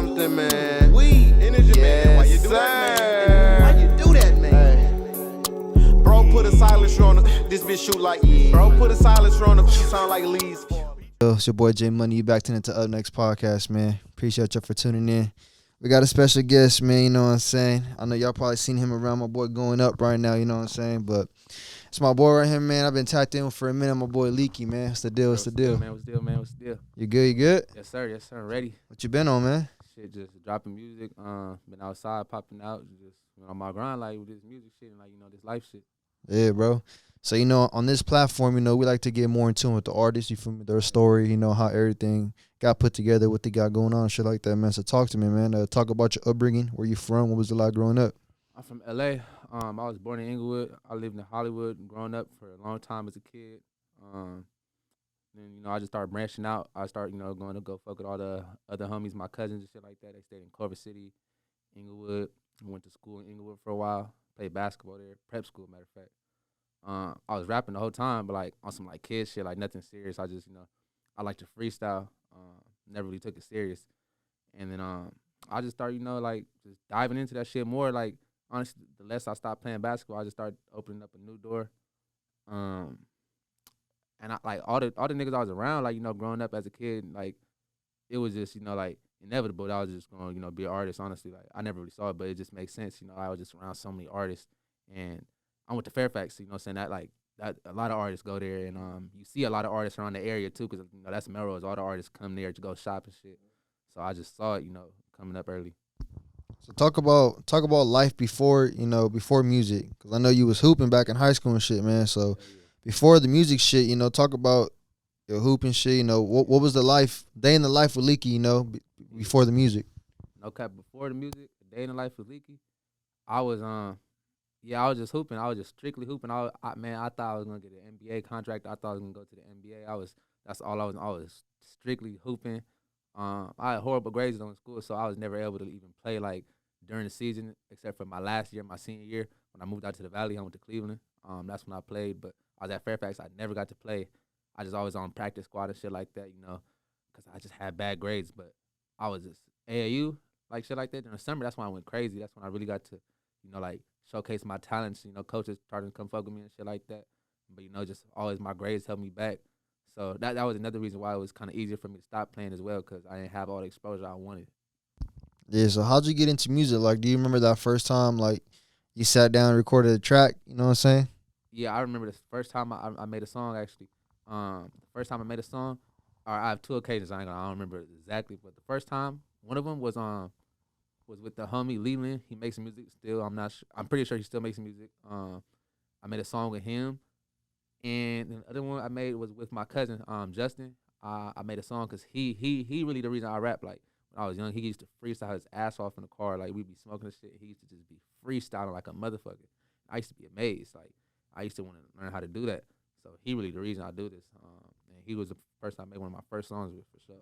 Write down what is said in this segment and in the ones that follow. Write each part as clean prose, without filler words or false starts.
something, man. Energy, man. Why you do that, man? Why you do that, man? Bro, put a silencer on him. This bitch shoot like Bro, put a silencer on him. She sound like Lee's. Yo, it's your boy Jmoney. You back tuning into Up Next podcast, man. Appreciate y'all for tuning in. We got a special guest, man, you know what I'm saying? I know y'all probably seen him around, my boy going up right now, you know what I'm saying? But it's my boy right here, man. I've been tapped in for a minute, my boy Leeky, man. What's the deal? What's the deal? Man, what's the deal, man? What's the deal? You good? You good? Yes, sir. Yes, sir. Ready. What you been on, man? Shit, just dropping music. Been outside, popping out. Just on my grind, like, with this music shit and, like, this life shit. Yeah, bro. So, on this platform, we like to get more in tune with the artists, you feel me, their story, how everything got put together, what they got going on, shit like that, man. So talk to me, man. Talk about your upbringing, where you from, what was it like growing up? I'm from L.A. I was born in Inglewood. I lived in Hollywood and grown up for a long time as a kid. Then, I just started branching out. I started, going to go fuck with all the other homies, my cousins and shit like that. They stayed in Culver City, Inglewood. Went to school in Inglewood for a while. Played basketball there, prep school, matter of fact. I was rapping the whole time, but, like, on some, like, kid shit, like, nothing serious. I just, I like to freestyle. Never really took it serious. And then I just started, just diving into that shit more. Like, honestly, the less I stopped playing basketball, I just started opening up a new door. And I, like, all the niggas I was around, like, growing up as a kid, like, it was just, like, inevitable that I was just going to be an artist, honestly. Like, I never really saw it, but it just makes sense. I was just around so many artists. And I went to Fairfax, saying that, like, that a lot of artists go there. And you see a lot of artists around the area, too, because, that's Melrose. All the artists come there to go shop and shit. So I just saw it, coming up early. So talk about life before, before music. Because I know you was hooping back in high school and shit, man. So before the music shit, talk about your hooping shit. What was the day in the life with Leeky, before the music? No cap, before the music, the day in the life with Leeky, I was I was just hooping. I was just strictly hooping. I thought I was gonna get an NBA contract. I thought I was gonna go to the NBA. That's all I was. I was strictly hooping. I had horrible grades in school, so I was never able to even play, like, during the season, except for my last year, my senior year. When I moved out to the Valley, I went to Cleveland. That's when I played, but I was at Fairfax. I never got to play. I just always on practice squad and shit like that, because I just had bad grades. But I was just AAU, like, shit like that. During the summer, that's when I went crazy. That's when I really got to, like, showcase my talents. Coaches started to come fuck with me and shit like that. But, just always my grades held me back. So that was another reason why it was kind of easier for me to stop playing as well, because I didn't have all the exposure I wanted. Yeah, so how'd you get into music? Like, do you remember that first time, like, you sat down and recorded a track? You know what I'm saying? Yeah, I remember the first time I made a song, actually. The first time I made a song, or I have two occasions. I don't remember exactly, but the first time, one of them was with the homie Leland. He makes music still. I'm pretty sure he still makes music. I made a song with him. And the other one I made was with my cousin, Justin. I made a song because he really the reason I rap. Like, when I was young, he used to freestyle his ass off in the car. Like, we'd be smoking the shit. He used to just be freestyling like a motherfucker. I used to be amazed. Like, I used to want to learn how to do that. So he really the reason I do this. And he was the person I made one of my first songs with, for sure.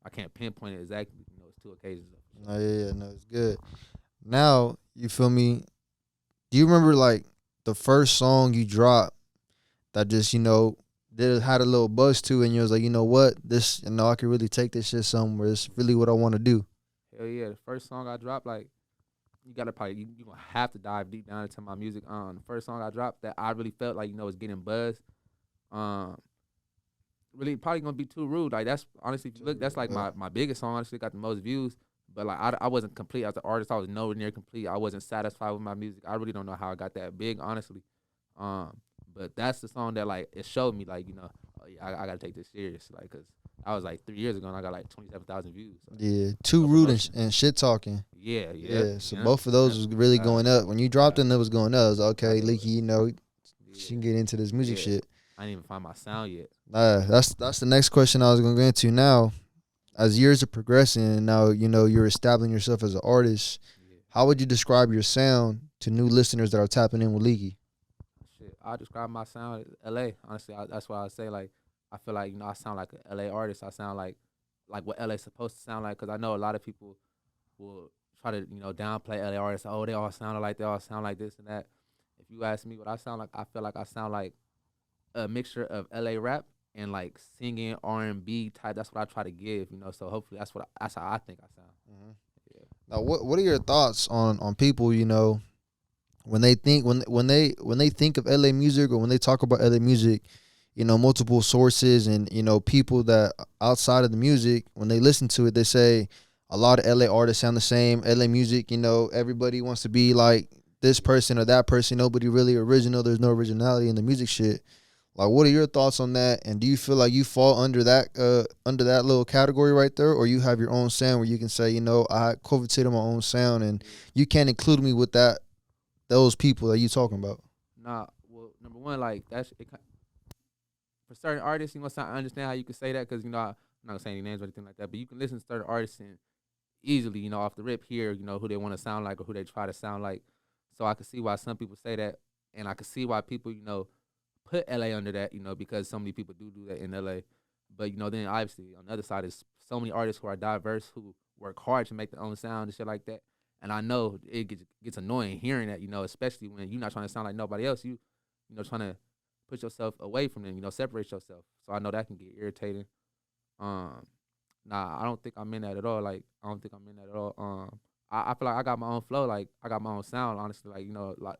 I can't pinpoint it exactly. It's two occasions. Sure. Oh, yeah, no, it's good. Now, you feel me? Do you remember, like, the first song you dropped that just, had a little buzz to it, and you was like, you know what, this, I could really take this shit somewhere. It's really what I want to do. Hell yeah, the first song I dropped, like, you gotta probably, you gonna have to dive deep down into my music. The first song I dropped that I really felt like, was getting buzz. Really probably gonna be Too Rude. Like, that's, honestly, if you look, that's like my biggest song, honestly, got the most views. But, like, I wasn't complete as an artist. I was nowhere near complete. I wasn't satisfied with my music. I really don't know how I got that big, honestly. But that's the song that, like, it showed me, like, oh, yeah, I gotta take this serious, like, cause I was like 3 years ago and I got like 27,000 views. So. Yeah, Too Rude and Shit Talking. Yeah. So both of those was really going up. When you dropped them, it was going up. I was like, okay, Leeky, she can get into this music shit. I didn't even find my sound yet. That's the next question I was gonna get into now. As years are progressing, now you're establishing yourself as an artist. Yeah. How would you describe your sound to new listeners that are tapping in with Leeky? I describe my sound as LA. Honestly, that's why I say, like, I feel like, I sound like an LA artist. I sound like what LA's supposed to sound like, because I know a lot of people will try to, downplay LA artists. Oh, they all sound like this and that. If you ask me what I sound like, I feel like I sound like a mixture of LA rap and like singing R&B type. That's what I try to give, you know. So hopefully that's how I think I sound. Mm-hmm. Now, what are your thoughts on people, you know, when they think when they think of LA music, or when they talk about LA music, you know, multiple sources and, you know, people that outside of the music, when they listen to it, they say a lot of LA artists sound the same. LA music, you know, everybody wants to be like this person or that person. Nobody really original. There's no originality in the music shit. Like, what are your thoughts on that? And do you feel like you fall under that little category right there, or you have your own sound where you can say, you know, I coveted my own sound, and you can't include me with those people that you talking about? Nah, well, number one, like that's it. For certain artists, you know, I understand how you can say that because, you know, I'm not gonna say any names or anything like that, but you can listen to certain artists and easily, you know, off the rip here, you know, who they want to sound like or who they try to sound like. So I can see why some people say that, and I can see why people, you know, put LA under that, you know, because so many people do that in LA. But, you know, then obviously on the other side is so many artists who are diverse, who work hard to make their own sound and shit like that. And I know it gets annoying hearing that, you know, especially when you're not trying to sound like nobody else. You know, trying to put yourself away from them, you know, separate yourself. So I know that can get irritating. Nah, I don't think I'm in that at all. Like, I don't think I'm in that at all. I feel like I got my own flow. Like, I got my own sound, honestly. Like, you know, like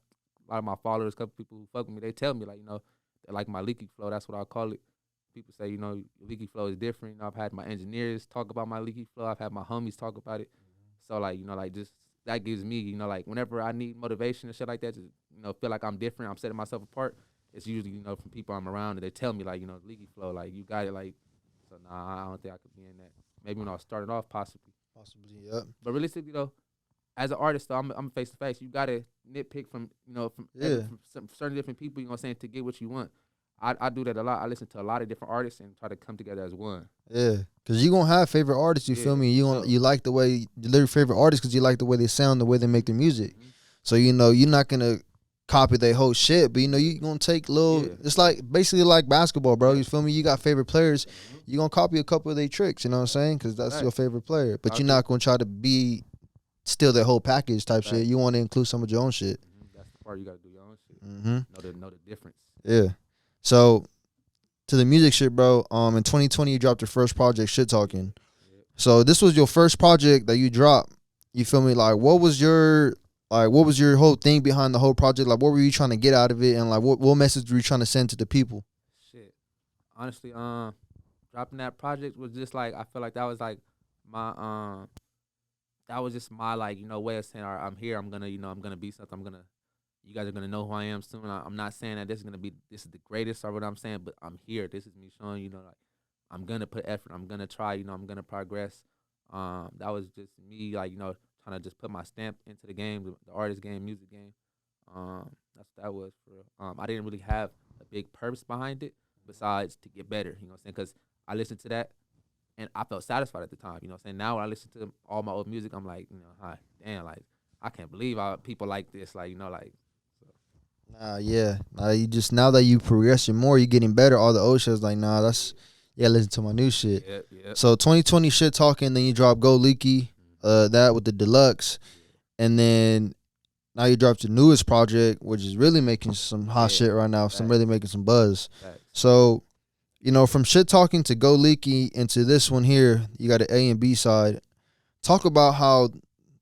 a lot of my followers, a couple people who fuck with me, they tell me, like, you know, they like my leaky flow. That's what I call it. People say, you know, leaky flow is different. You know, I've had my engineers talk about my leaky flow. I've had my homies talk about it. So, like, you know, like, just that gives me, you know, like, whenever I need motivation and shit like that, just, you know, feel like I'm different, I'm setting myself apart, it's usually, you know, from people I'm around, and they tell me, like, you know, leaky flow, like, you got it, like, so, nah, I don't think I could be in that. Maybe when I was starting off, possibly. Possibly, yeah. But realistically, though, as an artist, though, I'm face to face. You gotta nitpick from, you know, from certain different people. You know what I'm saying, to get what you want. I do that a lot. I listen to a lot of different artists and try to come together as one. Yeah, cause you gonna have favorite artists. You feel me? You like the way your favorite artists because you like the way they sound, the way they make their music. Mm-hmm. So, you know, you're not gonna copy their whole shit, but, you know, you gonna take little. Yeah. It's like basically like basketball, bro. You feel me? You got favorite players. Mm-hmm. You gonna copy a couple of their tricks. You know what I'm saying? Because that's your favorite player. But you're not gonna try to be still their whole package type shit. You want to include some of your own shit. Mm-hmm. That's the part you gotta do your own shit. Mm-hmm. Know the difference. Yeah. So, to the music shit, bro. In 2020, you dropped your first project, Shit Talking. Yeah. So this was your first project that you dropped. You feel me? Like, what was your whole thing behind the whole project? Like, what were you trying to get out of it, and like, what message were you trying to send to the people? Shit, honestly, dropping that project was just like, I feel like that was like my that was just my, like, you know, way of saying, all right, I'm here. I'm gonna, you know, I'm gonna be something. You guys are gonna know who I am soon. I'm not saying that this is the greatest or what I'm saying, but I'm here. This is me showing, you know, like, I'm gonna put effort. I'm gonna try. You know, I'm gonna progress. That was just me, like, you know, trying to just put my stamp into the game, the artist game, music game. That's what that was for real. I didn't really have a big purpose behind it besides to get better. You know what I'm saying? Because I listened to that and I felt satisfied at the time. You know what I'm saying? Now when I listen to all my old music, I'm like, you know, hi, damn, like, I can't believe people like this. Like, you know, like. Yeah. You just, now that you progressing more, you getting better. All the old shit's like, nah, that's, yeah, listen to my new shit. Yeah. So 2020 Shit Talking, then you drop Go Leeky, that with the deluxe, and then now you dropped your newest project, which is really making some hot shit right now. Really making some buzz. So, you know, from Shit Talking to Go Leeky into this one here, you got an A and B side. Talk about how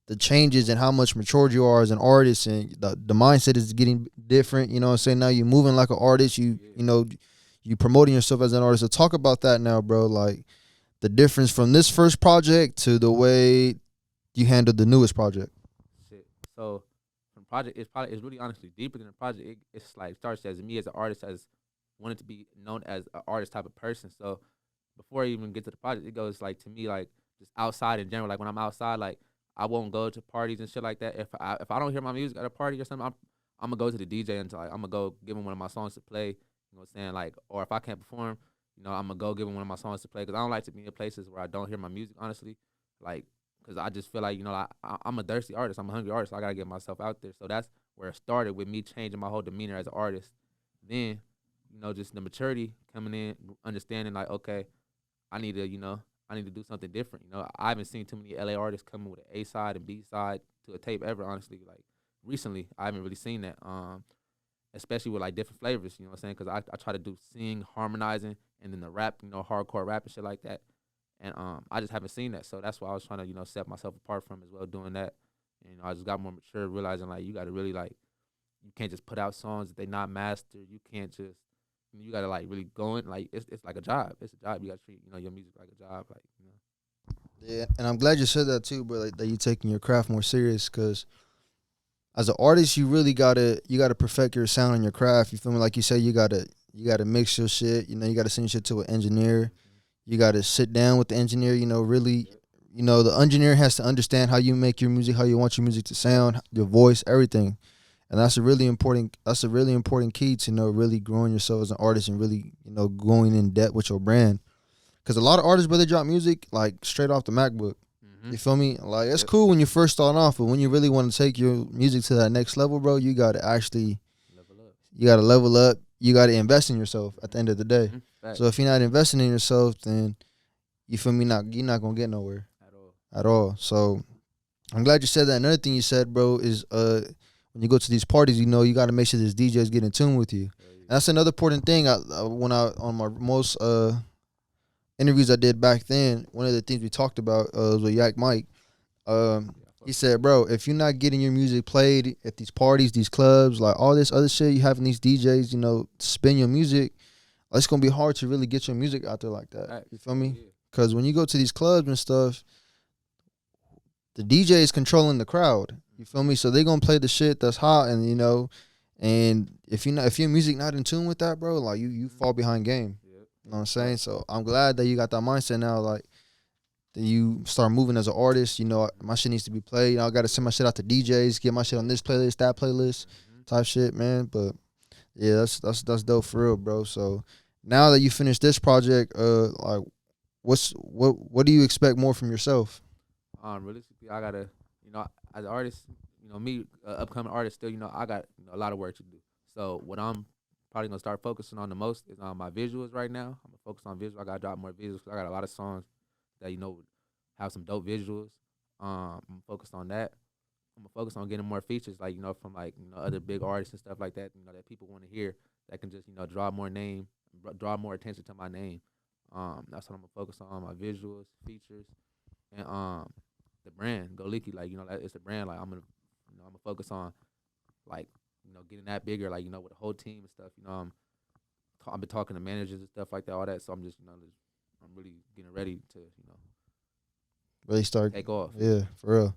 the changes and how much matured you are as an artist, and the mindset is getting different. You know what I'm saying? Now you're moving like an artist. You know, you promoting yourself as an artist. So talk about that now, bro. Like, the difference from this first project to the way you handled the newest project. Shit. So from project, it's really honestly deeper than a project. It's like, starts as me as an artist, as wanted to be known as an artist type of person. So before I even get to the project, it goes like, to me, like, just outside in general. Like, when I'm outside, like, I won't go to parties and shit like that. If I don't hear my music at a party or something, I'm gonna go to the DJ until, like, I'm gonna go give him one of my songs to play. You know what I'm saying? Like, or if I can't perform, you know, I'm gonna go give him one of my songs to play, because I don't like to be in places where I don't hear my music, honestly. Like, because I just feel like, you know, I'm a thirsty artist. I'm a hungry artist. So I gotta get myself out there. So that's where it started, with me changing my whole demeanor as an artist. Then, you know, just the maturity coming in, understanding, like, okay, I need to do something different. You know, I haven't seen too many LA artists coming with an A side and B side to a tape ever, honestly. Like, recently, I haven't really seen that, especially with, like, different flavors, you know what I'm saying? Because I try to do sing, harmonizing, and then the rap, hardcore rap and shit like that. And I just haven't seen that, so that's why I was trying to set myself apart from as well doing that. And I just got more mature, realizing like you got to really like you can't just put out songs that they not mastered. You can't just you got to like really go in like it's like a job. It's a job. You got to treat your music like a job, like. Yeah, and I'm glad you said that too, bro. Like, that you taking your craft more serious, because as an artist, you really gotta perfect your sound and your craft. You feel me? Like you said, you gotta mix your shit. You gotta send your shit to an engineer. You gotta sit down with the engineer. Really, the engineer has to understand how you make your music, how you want your music to sound, your voice, everything. And that's a really important key to really growing yourself as an artist and really going in depth with your brand. Because a lot of artists, bro, they drop music like straight off the MacBook. You feel me? Like, it's cool when you first start off, but when you really want to take your music to that next level, bro, you got to actually level up. You got to invest in yourself at the end of the day. So if you're not investing in yourself, then you feel me? You're not going to get nowhere at all. So I'm glad you said that. Another thing you said, bro, is when you go to these parties, you got to make sure this DJs get in tune with you. And that's another important thing. On my most interviews I did back then, one of the things we talked about was with Yak Mike. He said, bro, if you're not getting your music played at these parties, these clubs, like all this other shit, you having these DJs, spin your music, it's going to be hard to really get your music out there like that. You feel me? Because when you go to these clubs and stuff, the DJ is controlling the crowd. You feel me? So they're going to play the shit that's hot, and, and if your music not in tune with that, bro, like you fall behind game. You know what I'm saying? So I'm glad that you got that mindset now, like, that you start moving as an artist. My shit needs to be played. I got to send my shit out to DJs, get my shit on this playlist, that playlist, type shit, man. But yeah, that's dope for real, bro. So now that you finished this project, like, what do you expect more from yourself? Realistically, I gotta, as an artist, me, upcoming artist, still, I got a lot of work to do. So what I'm probably gonna start focusing on the most is on my visuals right now. I'm gonna focus on visuals. I gotta drop more visuals. I got a lot of songs that have some dope visuals. I'm focused on that. I'm gonna focus on getting more features, like from other big artists and stuff like that. That people want to hear, that can just draw more attention to my name. That's what I'm gonna focus on: my visuals, features, and the brand. Go Leeky, it's a brand. Like I'm gonna focus on like getting that bigger, like with the whole team and stuff. I've been talking to managers and stuff like that, all that. So I'm just I'm really getting ready to really start take off. Yeah, for real.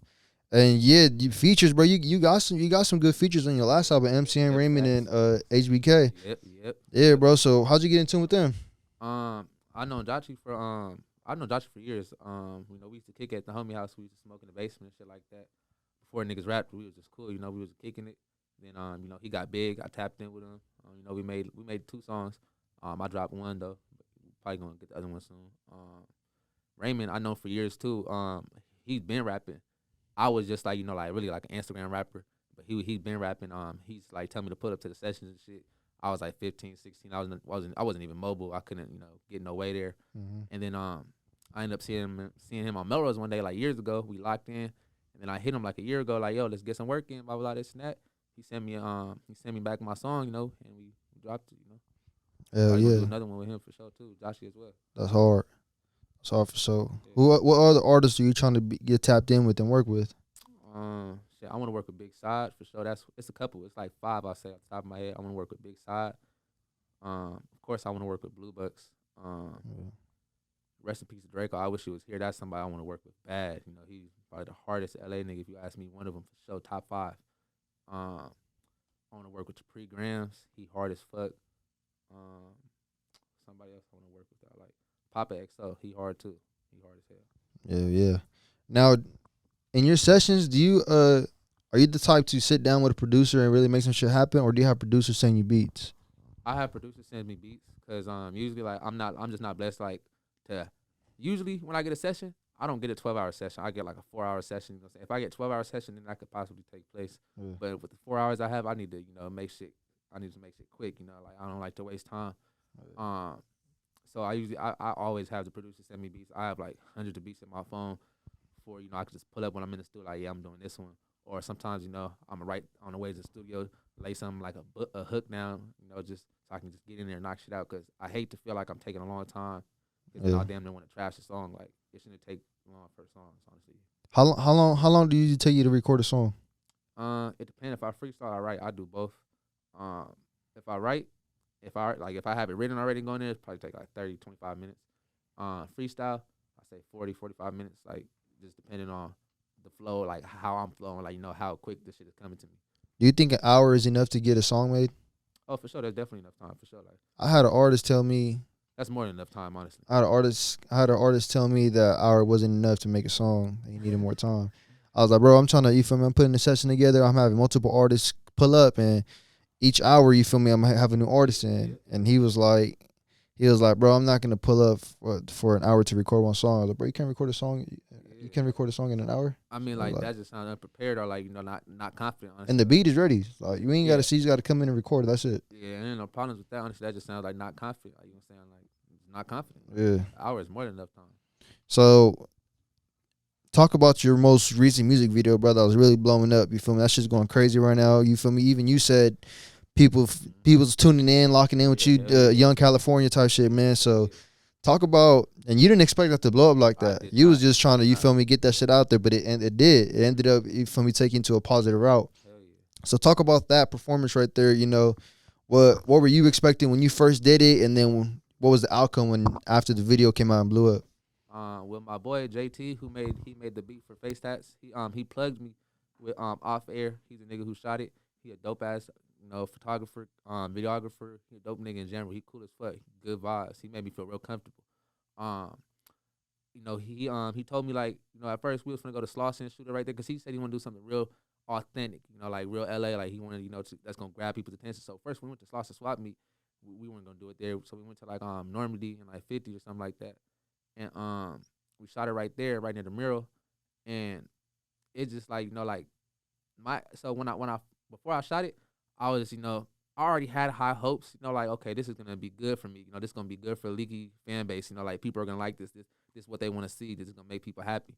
And yeah, features, bro. You got some good features on your last album, MCN Raymond and HBK. Yep. Yeah, bro. So how'd you get in tune with them? I know Dachi for years. We used to kick at the homie house. We used to smoke in the basement and shit like that. Before niggas rapped, we was just cool. We was kicking it. Then he got big. I tapped in with him. We made 2 songs. I dropped one though. Probably gonna get the other one soon. Raymond, I know for years too. He's been rapping. I was just like really like an Instagram rapper, but he's been rapping. He's like telling me to put up to the sessions and shit. I was like 15, 16. I wasn't even mobile. I couldn't get no way there. And then I ended up seeing him on Melrose one day like years ago. We locked in, and then I hit him like a year ago, like, yo, let's get some work in, blah blah, this and that. He sent me back my song, and we dropped it, Hell yeah. Do another one with him for sure too, Joshy as well. That's hard. That's hard for sure. Yeah. What other artists are you trying to get tapped in with and work with? I want to work with Big Side for sure. It's a couple. It's like 5 I say off the top of my head. I want to work with Big Side. Of course I want to work with Blue Bucks. Rest in peace to Draco. I wish he was here. That's somebody I want to work with bad. He's probably the hardest LA nigga if you ask me. One of them for sure, top 5. I want to work with Capri Grams. He hard as fuck. Somebody else I want to work with that I like. Papa XO. He hard too. He hard as hell. Yeah. Now, in your sessions, do you are you the type to sit down with a producer and really make some shit happen, or do you have producers send you beats? I have producers send me beats because usually like I'm just not blessed like to. Usually when I get a session, I don't get a 12-hour session. I get like a 4-hour session. If I get 12-hour session, then that could possibly take place. Yeah. But with the 4 hours I have, I need to make shit. I need to make shit quick. Like I don't like to waste time. Yeah. So I always have the producer send me beats. I have like hundreds of beats in my phone. For I could just pull up when I'm in the studio, like, yeah, I'm doing this one. or sometimes I'm right on the way to the studio, lay something like a hook down, just so I can just get in there and knock shit out. Cause I hate to feel like I'm taking a long time, because then I'll damn near want to trash the song. Like it shouldn't take long for songs, honestly. How long do you take you to record a song? It depends. If I freestyle, I write. I do both. If I write, if I have it written already going in, it's probably take like 30, 25 minutes. Freestyle, I say 40, 45 minutes. Like just depending on the flow, like how I'm flowing, like how quick this shit is coming to me. Do you think an hour is enough to get a song made? Oh, for sure. There's definitely enough time. For sure. Like I had an artist tell me. That's more than enough time, honestly. I had an artist tell me that hour wasn't enough to make a song. He needed more time. I was like, bro, I'm trying to, you feel me? I'm putting a session together. I'm having multiple artists pull up, and each hour, you feel me? I'm gonna have a new artist in. And he was like, bro, I'm not gonna pull up for an hour to record one song. I was like, bro, you can't record a song. You can record a song in an hour. I mean, like that just sounds unprepared or like not confident. Honestly. And the beat is ready. Like you ain't gotta see. You gotta come in and record. That's it. Yeah, and ain't no problems with that. Honestly, that just sounds like not confident. Like saying like not confident. Yeah, an hour is more than enough time. So, talk about your most recent music video, brother. I was really blowing up. You feel me? That shit's going crazy right now. You feel me? Even you said people's tuning in, locking in with you, Young California type shit, man. So. Talk about, and you didn't expect that to blow up like that. You was just trying to, you feel me, get that shit out there, but it did. It ended up, you feel me, taking to a positive route. So talk about that performance right there. What were you expecting when you first did it, and then what was the outcome after the video came out and blew up? With my boy JT, he made the beat for Face Tats. He plugged me with Off Air. He's a nigga who shot it. He a dope ass photographer, videographer. He a dope nigga in general. He cool as fuck. Good vibes. He made me feel real comfortable. He told me like, at first we was gonna go to Slauson and shoot it right there, cause he said he want to do something real authentic, like real LA, like he wanted, that's gonna grab people's attention. So first we went to Slauson Swap Meet. We weren't gonna do it there, so we went to like Normandy and like 50 or something like that, and we shot it right there, right near the mural, and it's just like before I shot it, I was I already had high hopes, like, okay, this is going to be good for me. This is going to be good for Leeky fan base. Like people are going to like this. This is what they want to see. This is going to make people happy.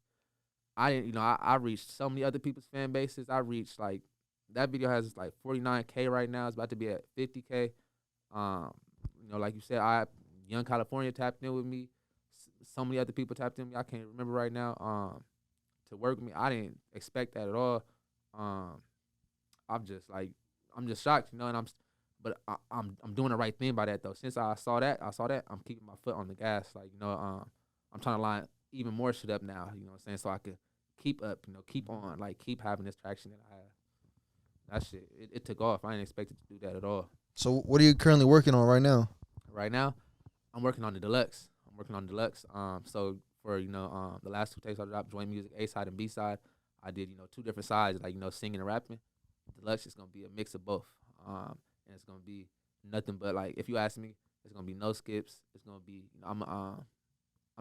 I didn't, I reached so many other people's fan bases. I reached like, that video has like 49K right now. It's about to be at 50K. Like you said, Young California tapped in with me. So many other people tapped in with me. I can't remember right now. To work with me, I didn't expect that at all. I'm just shocked, and I'm doing the right thing by that though. Since I saw that, I'm keeping my foot on the gas. Like, I'm trying to line even more shit up now, what I'm saying, so I could keep up, keep on, like keep having this traction that I have. That shit, it took off. I didn't expect it to do that at all. So what are you currently working on right now? Right now, I'm working on the deluxe. So for the last 2 takes I dropped, joint music, A side and B side. I did 2 different sides, like singing and rapping. Deluxe is gonna be a mix of both, and it's gonna be nothing but like, if you ask me, it's gonna be no skips. It's gonna be I'm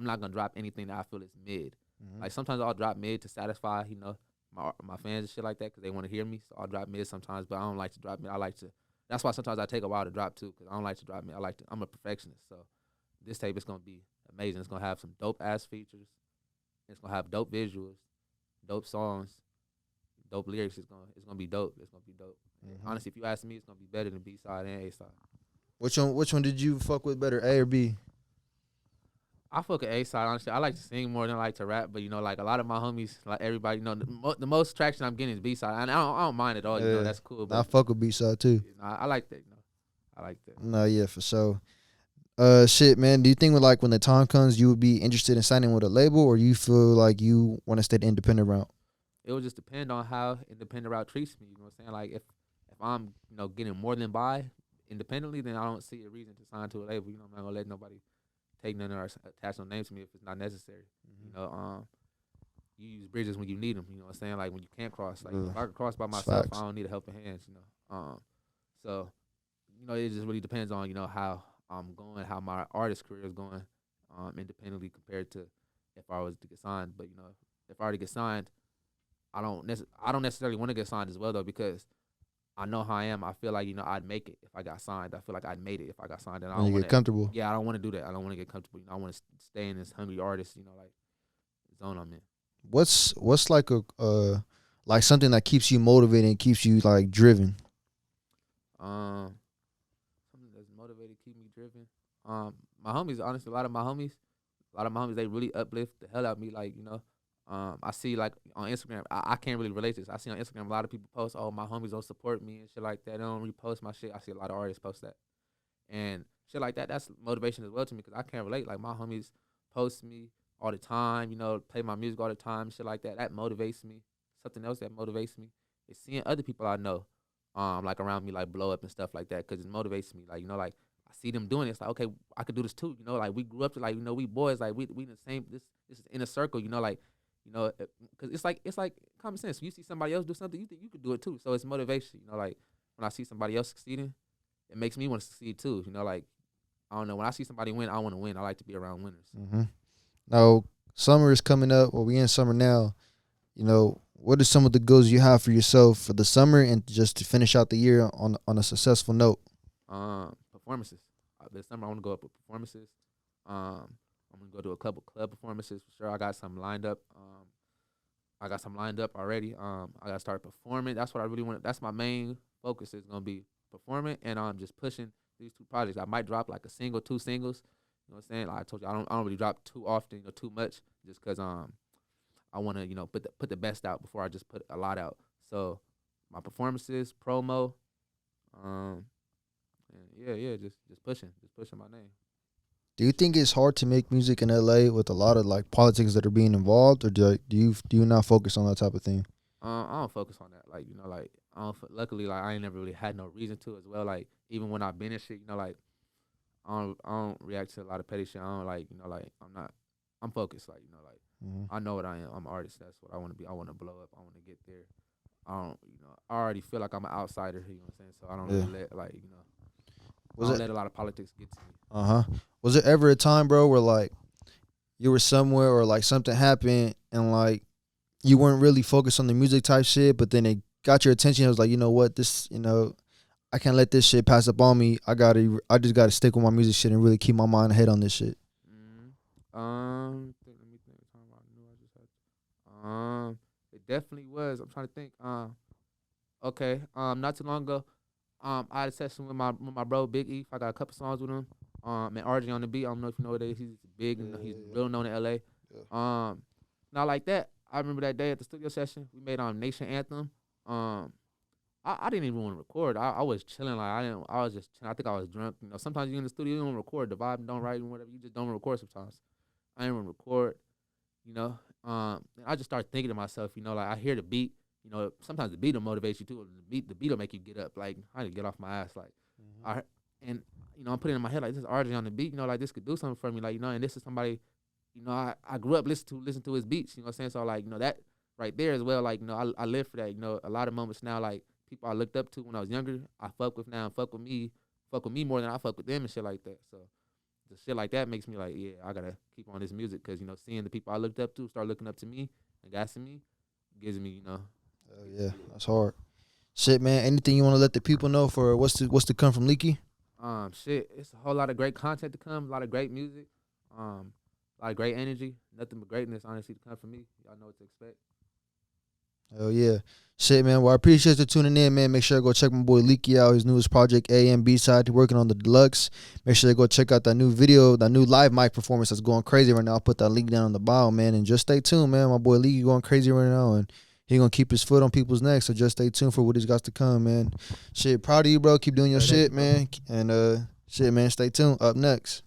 not gonna drop anything that I feel is mid. Mm-hmm. Like sometimes I'll drop mid to satisfy my fans and shit like that, because they want to hear me. So I'll drop mid sometimes, but I don't like to drop mid. That's why sometimes I take a while to drop too, because I don't like to drop mid. I'm a perfectionist. So this tape is gonna be amazing. It's gonna have some dope ass features. It's gonna have dope visuals, dope songs, dope lyrics. It's gonna be dope. Mm-hmm. Honestly, if you ask me, it's gonna be better than B side and A side. Which one did you fuck with better, A or B? I fuck with A side. Honestly, I like to sing more than I like to rap. But like a lot of my homies, like everybody, the most traction I'm getting is B side, and I don't mind at all. That's cool. But I fuck with B side too. I like that. I like that. No, yeah, for sure. Shit, man. Do you think when the time comes, you would be interested in signing with a label, or you feel like you want to stay the independent route? It would just depend on how independent route treats me. You know what I'm saying? Like if I'm getting more than by independently, then I don't see a reason to sign to a label. I'm not gonna let nobody take none or attach no name to me if it's not necessary. Mm-hmm. You use bridges when you need them. You know what I'm saying? Like when you can't cross. Like if I can cross by myself, I don't need a helping hands. So it just really depends on how I'm going, how my artist career is going, independently compared to if I was to get signed. But if I already get signed, I don't necessarily want to get signed as well though, because I know how I am. I feel like I'd make it if I got signed. I feel like I'd made it if I got signed. And I don't get comfortable. Yeah, I don't want to do that. I don't want to get comfortable. I want to stay in this hungry artist, like zone I'm in. What's like like something that keeps you motivated and keeps you like driven? Something that's motivated, keep me driven. My homies, honestly, a lot of my homies, they really uplift the hell out of me. Like, you know, I see like on Instagram, I can't really relate to this. I see on Instagram a lot of people post, oh, my homies don't support me and shit like that. They don't repost my shit. I see a lot of artists post that. And shit like that, that's motivation as well to me because I can't relate. Like, my homies post me all the time, you know, play my music all the time, shit like that. That motivates me. Something else that motivates me is seeing other people I know, like around me, like blow up and stuff like that, because it motivates me. Like, you know, like I see them doing it. It's like, okay, I could do this too. You know, like we grew up to, like, you know, we boys, like we in the same, this is in a circle, you know, like, you know, because it's like common sense. When you see somebody else do something, you think you could do it too. So it's motivation, you know, like when I see somebody else succeeding, it makes me want to succeed too. You know, like, I don't know, when I see somebody win, I want to win. I like to be around winners. Mm-hmm. Now, summer is coming up. Well, we in summer now. You know, what are some of the goals you have for yourself for the summer and just to finish out the year on a successful note? Performances. This summer I want to go up with performances. I'm gonna go to a couple club performances for sure. I got some lined up. Already. I gotta start performing. That's what I really want. That's my main focus is gonna be performing, and just pushing these 2 projects. I might drop like a single, 2 singles. You know what I'm saying? Like I told you, I don't really drop too often, you know, too much, just cause I want to, you know, put the best out before I just put a lot out. So my performances, promo, and just pushing my name. Do you think it's hard to make music in LA with a lot of like politics that are being involved, or do you not focus on that type of thing? I don't focus on that. Like, you know, like luckily, like I ain't never really had no reason to as well. Like even when I've been in shit, you know, like I don't react to a lot of petty shit. I don't, like, you know, like I'm focused. Like, you know, like I know what I am. I'm an artist. That's what I want to be. I want to blow up. I want to get there. I don't, you know, I already feel like I'm an outsider. You know what I'm saying? So I don't really let, like, you know, let a lot of politics get to me. Was there ever a time, bro, where like you were somewhere or like something happened and like you weren't really focused on the music type shit, but then it got your attention? It was like, you know what, this, you know, I can't let this shit pass up on me. I just gotta stick with my music shit and really keep my mind ahead on this shit. It definitely was. I'm trying to think. Okay. Not too long ago, I had a session with my bro Big E. I got a couple songs with him. And RJ on the beat. I don't know if you know what it is. He's big and he's real known in LA. Yeah. Not like that. I remember that day at the studio session. We made Nation Anthem. I didn't even want to record. I was chilling. Like I was just chilling. I think I was drunk. You know, sometimes you're in the studio, you don't record. The vibe don't write and whatever. You just don't record sometimes. I didn't even record. You know. I just started thinking to myself, you know, like I hear the beat, you know, sometimes the beat will motivate you too. The beat will make you get up. Like I need to get off my ass. Like, and you know, I'm putting in my head like this is RJ on the beat, you know, like this could do something for me. Like, you know, and this is somebody, you know, I grew up listening to his beats, you know what I'm saying? So like, you know, that right there as well, like, you know, I live for that. You know, a lot of moments now, like people I looked up to when I was younger, I fuck with now and fuck with me more than I fuck with them and shit like that. So the shit like that makes me like, yeah, I gotta keep on this music, because, you know, seeing the people I looked up to start looking up to me and gassing me gives me, you know. Oh yeah, that's hard. Shit, man. Anything you want to let the people know for what's to come from Leeky? Shit, it's a whole lot of great content to come, a lot of great music, a lot of great energy, nothing but greatness, honestly, to come from me. Y'all know what to expect. Hell yeah. Shit, man. Well, I appreciate you tuning in, man. Make sure to go check my boy Leeky out, his newest project, A and B side. He's working on the deluxe. Make sure to go check out that new video, that new live mic performance that's going crazy right now. I'll put that link down in the bio, man. And just stay tuned, man. My boy Leeky going crazy right now, and he gonna keep his foot on people's necks. So just stay tuned for what he's got to come, man. Shit, proud of you, bro. Keep doing your shit, man. And shit, man. Stay tuned. Up next.